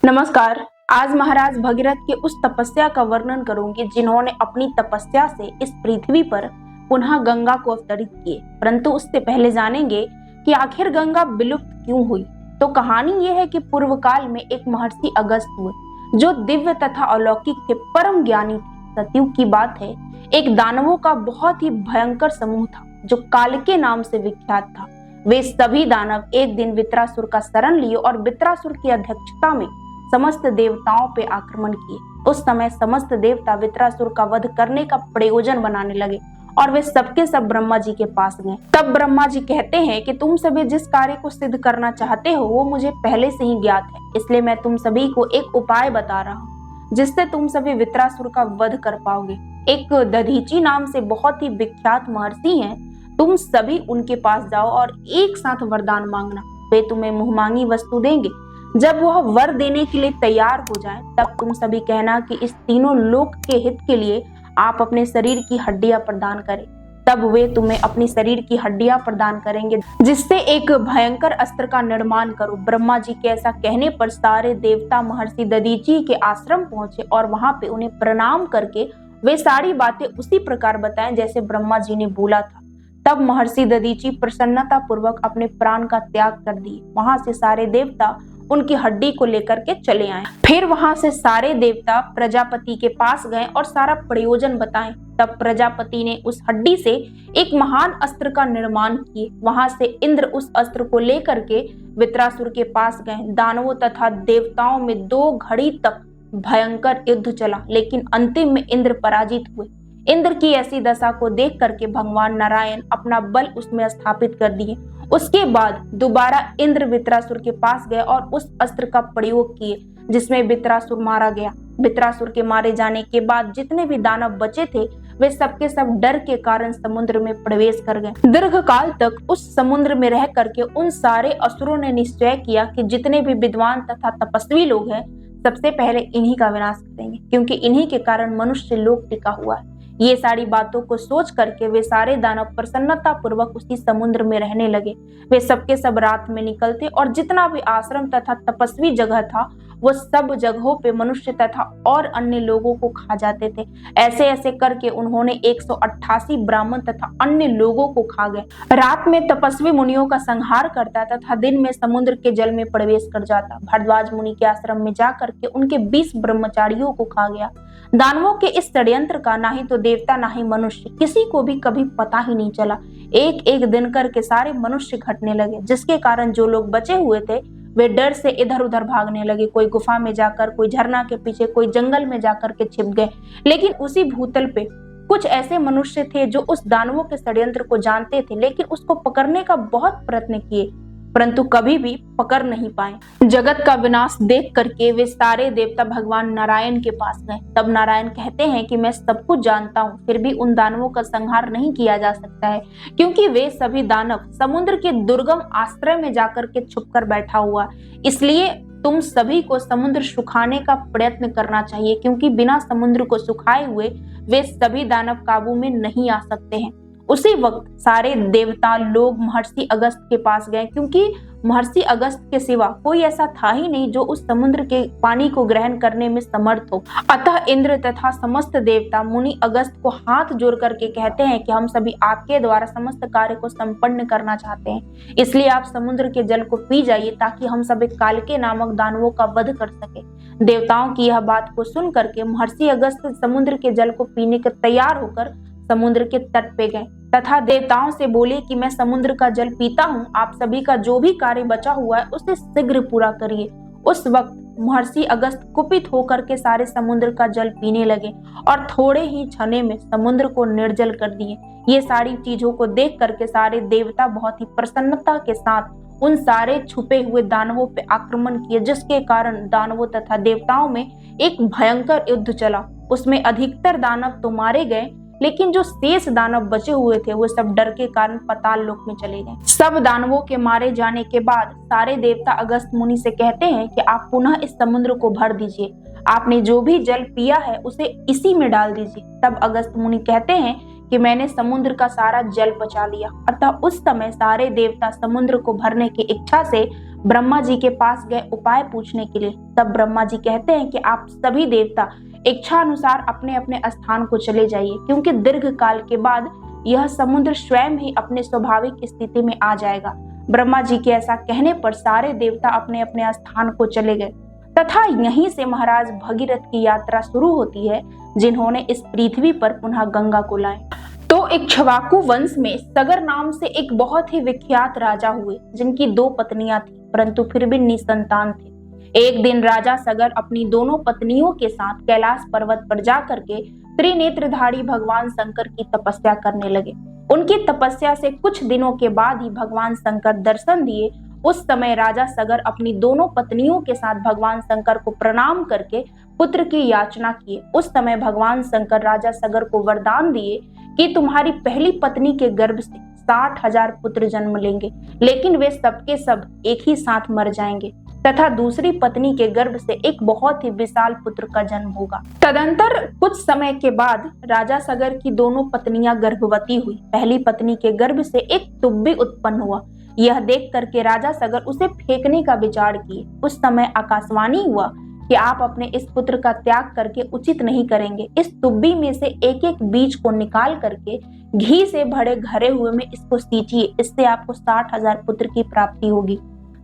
नमस्कार। आज महाराज भगीरथ की उस तपस्या का वर्णन करूंगी जिन्होंने अपनी तपस्या से इस पृथ्वी पर पुनः गंगा को अवतरित किए। परंतु उससे पहले जानेंगे कि आखिर गंगा विलुप्त क्यों हुई। तो कहानी यह है कि पूर्व काल में एक महर्षि अगस्त हुए जो दिव्य तथा अलौकिक थे, परम ज्ञानी थे। सतयुग की बात है। एक दानवों का बहुत ही भयंकर समूह था जो कालके नाम से विख्यात था। वे सभी दानव एक दिन वित्रासुर का शरण लिए और वित्रासुर की अध्यक्षता में समस्त देवताओं पे आक्रमण किए। उस समय समस्त देवता वित्रासुर का वध करने का प्रयोजन बनाने लगे और वे सबके सब ब्रह्मा जी के पास गए। तब ब्रह्मा जी कहते हैं कि तुम सभी जिस कार्य को सिद्ध करना चाहते हो वो मुझे पहले से ही ज्ञात है, इसलिए मैं तुम सभी को एक उपाय बता रहा हूँ जिससे तुम सभी वित्रासुर का वध कर पाओगे। एक दधीची नाम से बहुत ही विख्यात महर्षि हैं, तुम सभी उनके पास जाओ और एक साथ वरदान मांगना। वे तुम्हें मुंह मांगी वस्तु देंगे। जब वह वर देने के लिए तैयार हो जाए तब तुम सभी कहना कि इस तीनों लोक के हित के लिए आप अपने शरीर की हड्डियां प्रदान करें। तब वे तुम्हें अपनी शरीर की हड्डियां प्रदान करेंगे जिससे एक भयंकर अस्त्र का निर्माण करो। ब्रह्मा जी के ऐसा कहने पर सारे देवता महर्षि दधीची के आश्रम पहुंचे और वहां पे उन्हें प्रणाम करके वे सारी बातें उसी प्रकार बताएं जैसे ब्रह्मा जी ने बोला था। तब महर्षि दधीची प्रसन्नता पूर्वक अपने प्राण का त्याग कर दिए। वहां से सारे देवता उनकी हड्डी को लेकर के चले आए। फिर वहां से सारे देवता प्रजापति के पास गए और सारा प्रयोजन बताएं। तब प्रजापति ने उस हड्डी से एक महान अस्त्र का निर्माण किए। वहां से इंद्र उस अस्त्र को लेकर के वित्रासुर के पास गए। दानवों तथा देवताओं में 2 घड़ी तक भयंकर युद्ध चला, लेकिन अंतिम में इंद्र पराजित हुए। इंद्र की ऐसी दशा को देख करके भगवान नारायण अपना बल उसमें स्थापित कर दिए। उसके बाद दोबारा इंद्र वित्रासुर के पास गए और उस अस्त्र का प्रयोग किए जिसमें वित्रासुर मारा गया। वित्रासुर के मारे जाने के बाद जितने भी दानव बचे थे वे सबके सब डर के कारण समुद्र में प्रवेश कर गए। दीर्घ काल तक उस समुद्र में रह करके उन सारे असुरों ने निश्चय किया कि जितने भी विद्वान तथा तपस्वी लोग हैं सबसे पहले इन्हीं का विनाश करेंगे, क्योंकि इन्हीं के कारण मनुष्य लोक टिका हुआ है। ये सारी बातों को सोच करके वे सारे दानव प्रसन्नता पूर्वक उसी समुद्र में रहने लगे। वे सबके सब रात में निकलते और जितना भी आश्रम तथा तपस्वी जगह था वो सब जगहों पे मनुष्य तथा और अन्य लोगों को खा जाते थे। ऐसे ऐसे करके उन्होंने 188 ब्राह्मण तथा अन्य लोगों को खा गए। रात में तपस्वी मुनियों का संहार करता तथा दिन में समुद्र के जल में प्रवेश कर जाता। भरद्वाज मुनि के आश्रम में जाकर के उनके 20 ब्रह्मचारियों को खा गया। दानवों के इस षड्यंत्र का ना ही तो देवता ना ही मनुष्य किसी को भी कभी पता ही नहीं चला। एक एक दिन करके सारे मनुष्य घटने लगे, जिसके कारण जो लोग बचे हुए थे वे डर से इधर उधर भागने लगे। कोई गुफा में जाकर, कोई झरना के पीछे, कोई जंगल में जाकर के छिप गए। लेकिन उसी भूतल पे कुछ ऐसे मनुष्य थे जो उस दानवों के षड्यंत्र को जानते थे, लेकिन उसको पकड़ने का बहुत प्रयत्न किए परंतु कभी भी पकड़ नहीं पाए। जगत का विनाश देख करके वे सारे देवता भगवान नारायण के पास गए। तब नारायण कहते हैं कि मैं सब कुछ जानता हूँ, फिर भी उन दानवों का संहार नहीं किया जा सकता है, क्योंकि वे सभी दानव समुद्र के दुर्गम आश्रय में जाकर के छुपकर बैठा हुआ। इसलिए तुम सभी को समुद्र सुखाने का प्रयत्न करना चाहिए, क्योंकि बिना समुद्र को सुखाए हुए वे सभी दानव काबू में नहीं आ सकते हैं। उसी वक्त सारे देवता लोग महर्षि अगस्त के पास गए, क्योंकि महर्षि अगस्त के सिवा कोई ऐसा था ही नहीं जो उस समुद्र के पानी को ग्रहण करने में समर्थ हो। अतः इंद्र तथा समस्त देवता मुनि अगस्त को हाथ जोड़ करके कहते हैं कि हम सभी आपके द्वारा समस्त कार्य को संपन्न करना चाहते हैं, इसलिए आप समुद्र के जल को पी जाइए ताकि हम सभी कालके नामक दानवों का वध कर सके। देवताओं की यह बात को सुन करके महर्षि अगस्त समुद्र के जल को पीने के तैयार होकर समुद्र के तट पे गए तथा देवताओं से बोले कि मैं समुद्र का जल पीता हूँ, आप सभी का जो भी कार्य बचा हुआ है उसे शीघ्र पूरा करिए। उस वक्त महर्षि अगस्त कुपित होकर के सारे समुद्र का जल पीने लगे और थोड़े ही क्षण में समुद्र को निर्जल कर दिए। ये सारी चीजों को देख करके सारे देवता बहुत ही प्रसन्नता के साथ उन सारे छुपे हुए दानवों पे आक्रमण किए, जिसके कारण दानवों तथा देवताओं में एक भयंकर युद्ध चला। उसमें अधिकतर दानव तो मारे गए, लेकिन जो शेष दानव बचे हुए थे वो सब डर के कारण पाताल लोक में चले गए। सब दानवों के मारे जाने के बाद सारे देवता अगस्त मुनि से कहते हैं कि आप पुनः इस समुद्र को भर दीजिए, आपने जो भी जल पिया है उसे इसी में डाल दीजिए। तब अगस्त मुनि कहते हैं कि मैंने समुद्र का सारा जल पचा लिया। अतः उस समय सारे देवता समुद्र को भरने की इच्छा से ब्रह्मा जी के पास गए उपाय पूछने के लिए। तब ब्रह्मा जी कहते हैं कि आप सभी देवता इच्छा अनुसार अपने अपने स्थान को चले जाइए, क्योंकि दीर्घ काल के बाद यह समुद्र स्वयं ही अपने स्वाभाविक स्थिति में आ जाएगा। ब्रह्मा जी के ऐसा कहने पर सारे देवता अपने अपने स्थान को चले गए तथा यहीं से महाराज भगीरथ की यात्रा शुरू होती है, जिन्होंने इस पृथ्वी पर पुनः गंगा को लाए। तो इक्ष्वाकु वंश में सगर नाम से एक बहुत ही विख्यात राजा हुए, जिनकी 2 पत्नियां थी, परंतु फिर भी निसंतान थे। एक दिन राजा सगर अपनी दोनों पत्नियों के साथ कैलाश पर्वत पर जाकर के त्रिनेत्रधारी भगवान शंकर की तपस्या करने लगे। उनकी तपस्या से कुछ दिनों के बाद ही भगवान शंकर दर्शन दिए। उस समय राजा सगर अपनी दोनों पत्नियों के साथ भगवान शंकर को प्रणाम करके पुत्र की याचना किए। उस समय भगवान शंकर राजा सगर को वरदान दिए कि तुम्हारी पहली पत्नी के गर्भ से 60,000 पुत्र जन्म लेंगे, लेकिन वे सबके सब एक ही साथ मर जाएंगे तथा दूसरी पत्नी के गर्भ से एक बहुत ही विशाल पुत्र का जन्म होगा। तदंतर कुछ समय के बाद राजा सगर की दोनों पत्नियां गर्भवती हुई। पहली पत्नी के गर्भ से एक दुब्बी उत्पन्न हुआ। यह देख करके राजा सगर उसे फेंकने का विचार किए। उस समय आकाशवाणी हुआ कि आप अपने इस पुत्र का त्याग करके उचित नहीं करेंगे। इस दुब्बी में से एक एक बीज को निकाल करके घी से भरे घरे हुए में इसको सींचिए, इससे आपको 60,000 पुत्र की प्राप्ति होगी।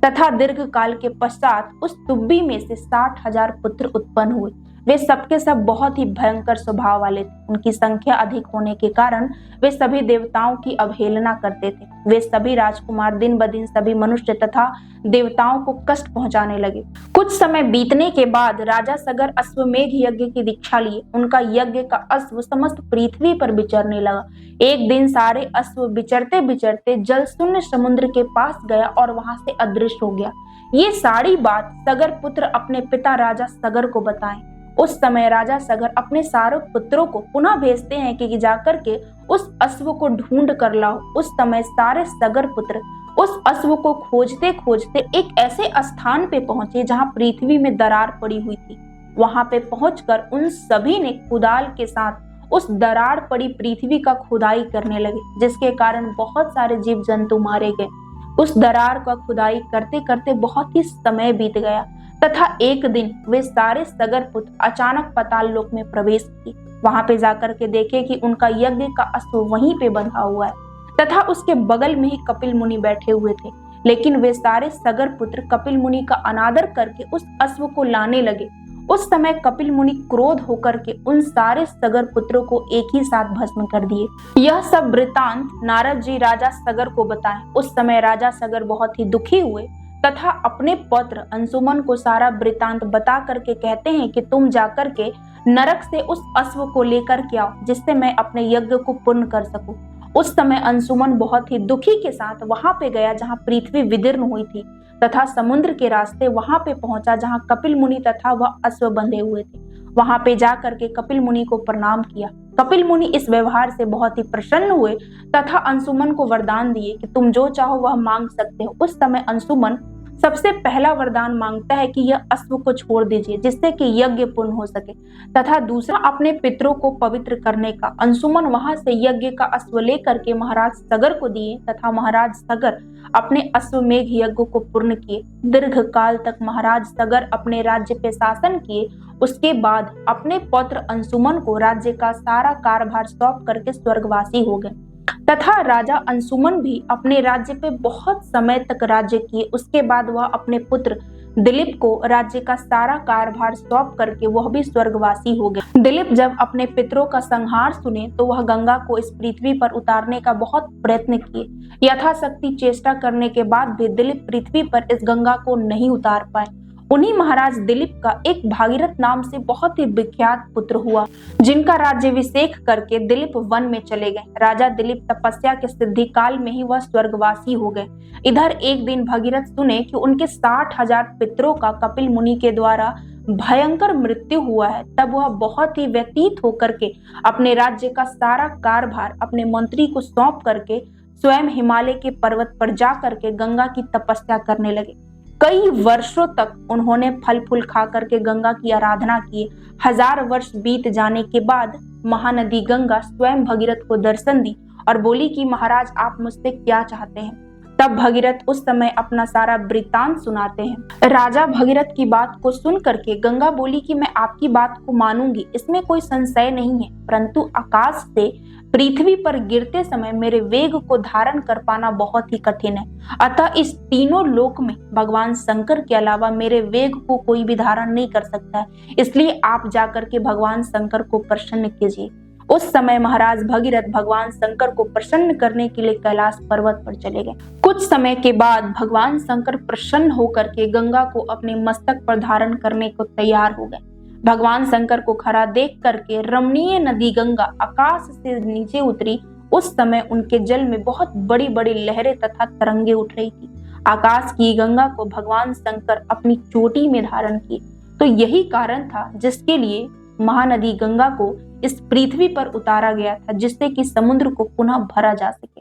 तथा दीर्घ काल के पश्चात उस दुब्बी में से 60,000 पुत्र उत्पन्न हुए। वे सबके सब बहुत ही भयंकर स्वभाव वाले थे। उनकी संख्या अधिक होने के कारण वे सभी देवताओं की अवहेलना करते थे। वे सभी राजकुमार दिन ब दिन सभी मनुष्य तथा देवताओं को कष्ट पहुंचाने लगे। कुछ समय बीतने के बाद राजा सगर अश्वमेघ यज्ञ की दीक्षा लिए। उनका यज्ञ का अश्व समस्त पृथ्वी पर विचरने लगा। एक दिन सारे अश्व विचरते विचरते जल शून्य समुद्र के पास गया और वहां से अदृश्य हो गया। ये सारी बात सगर पुत्र अपने पिता राजा सगर को बताएं। उस समय राजा सगर अपने सारे पुत्रों को पुनः भेजते हैं कि जाकर के उस अश्व को ढूंढ कर लाओ। उस समय सारे सगर पुत्र उस अश्व को खोजते खोजते एक ऐसे स्थान पे पहुंचे जहां पृथ्वी में दरार पड़ी हुई थी। वहां पे पहुंचकर उन सभी ने कुदाल के साथ उस दरार पड़ी पृथ्वी का खुदाई करने लगे, जिसके कारण बहुत सारे जीव जंतु मारे गए। उस दरार का खुदाई करते करते बहुत ही समय बीत गया तथा एक दिन वे सारे सगर पुत्र अचानक पाताल लोक में प्रवेश किए। वहां पे जाकर के देखे कि उनका यज्ञ का अश्व वहीं पे बंधा हुआ है तथा उसके बगल में ही कपिल मुनि बैठे हुए थे। लेकिन वे सारे सगर पुत्र कपिल मुनि का अनादर करके उस अश्व को लाने लगे। उस समय कपिल मुनि क्रोध होकर के उन सारे सगर पुत्रों को एक ही साथ भस्म कर दिए। यह सब वृतांत नारद जी राजा सगर को बताएं। उस समय राजा सगर बहुत ही दुखी हुए तथा अपने पौत्र अंशुमन को सारा वृतांत बता करके कहते हैं कि तुम जाकर के नरक से उस अश्व को लेकर के आओ, जिससे मैं अपने यज्ञ को पूर्ण कर सकूं। उस समय अंशुमन बहुत ही दुखी के साथ वहां पे गया जहां पृथ्वी विदीर्ण हुई थी तथा समुद्र के रास्ते वहां पे पहुंचा जहां कपिल मुनि तथा वह अश्व बंधे हुए थे। वहां पे जा करके कपिल मुनि को प्रणाम किया। कपिल मुनि इस व्यवहार से बहुत ही प्रसन्न हुए तथा अंशुमन को वरदान दिए कि तुम जो चाहो वह मांग सकते हो। उस समय अंशुमन सबसे पहला वरदान मांगता है कि यह अश्व को छोड़ दीजिए, जिससे कि यज्ञ पूर्ण हो सके, तथा दूसरा अपने पितरों को पवित्र करने का। अंशुमन वहां से यज्ञ का अश्व लेकर के महाराज सगर को दिए तथा महाराज सगर अपने अश्वमेघ यज्ञ को पूर्ण किए। दीर्घ काल तक महाराज सगर अपने राज्य पे शासन किए। उसके बाद अपने पौत्र अंशुमन को राज्य का सारा कार्यभार सौंप करके स्वर्गवासी हो गए तथा राजा अंशुमन भी अपने राज्य पे बहुत समय तक राज्य किए। उसके बाद वह अपने पुत्र दिलीप को राज्य का सारा कार्यभार सौंप करके वह भी स्वर्गवासी हो गए। दिलीप जब अपने पितरों का संहार सुने तो वह गंगा को इस पृथ्वी पर उतारने का बहुत प्रयत्न किए। यथाशक्ति चेष्टा करने के बाद भी दिलीप पृथ्वी पर इस गंगा को नहीं उतार पाए। उन्हीं महाराज दिलीप का एक भागीरथ नाम से बहुत ही विख्यात पुत्र हुआ, जिनका राज्याभिषेक करके दिलीप वन में चले गए। राजा दिलीप तपस्या के सिद्धि काल में ही वह स्वर्गवासी हो गए। इधर एक दिन भगीरथ सुने कि उनके 60,000 पितरों का कपिल मुनि के द्वारा भयंकर मृत्यु हुआ है। तब वह बहुत ही व्यतीत होकर के अपने राज्य का सारा कार्यभार अपने मंत्री को सौंप करके स्वयं हिमालय के पर्वत पर जा करके गंगा की तपस्या करने लगे। कई वर्षों तक उन्होंने फल फूल खा करके गंगा की आराधना की। 1000 वर्ष बीत जाने के बाद महानदी गंगा स्वयं भगीरथ को दर्शन दी और बोली कि महाराज आप मुझसे क्या चाहते हैं। तब भगीरथ उस समय अपना सारा वृत्तांत सुनाते हैं। राजा भगीरथ की बात को सुन करके गंगा बोली कि मैं आपकी बात को मानूंगी, इसमें कोई संशय नहीं है, परंतु आकाश से पृथ्वी पर गिरते समय मेरे वेग को धारण कर पाना बहुत ही कठिन है। अतः इस तीनों लोक में भगवान शंकर के अलावा मेरे वेग को कोई भी धारण नहीं कर सकता है, इसलिए आप जाकर के भगवान शंकर को प्रसन्न कीजिए। उस समय महाराज भगीरथ भगवान शंकर को प्रसन्न करने के लिए कैलाश पर्वत पर चले गए। कुछ समय के बाद भगवान शंकर प्रसन्न होकर के गंगा को अपने मस्तक पर धारण करने को तैयार हो गए। भगवान शंकर को खड़ा देख करके रमणीय नदी गंगा आकाश से नीचे उतरी। उस समय उनके जल में बहुत बड़ी बड़ी लहरें तथा तरंगे उठ रही थी। आकाश की गंगा को भगवान शंकर अपनी चोटी में धारण किए। तो यही कारण था जिसके लिए महानदी गंगा को इस पृथ्वी पर उतारा गया था, जिससे कि समुद्र को पुनः भरा जा सके।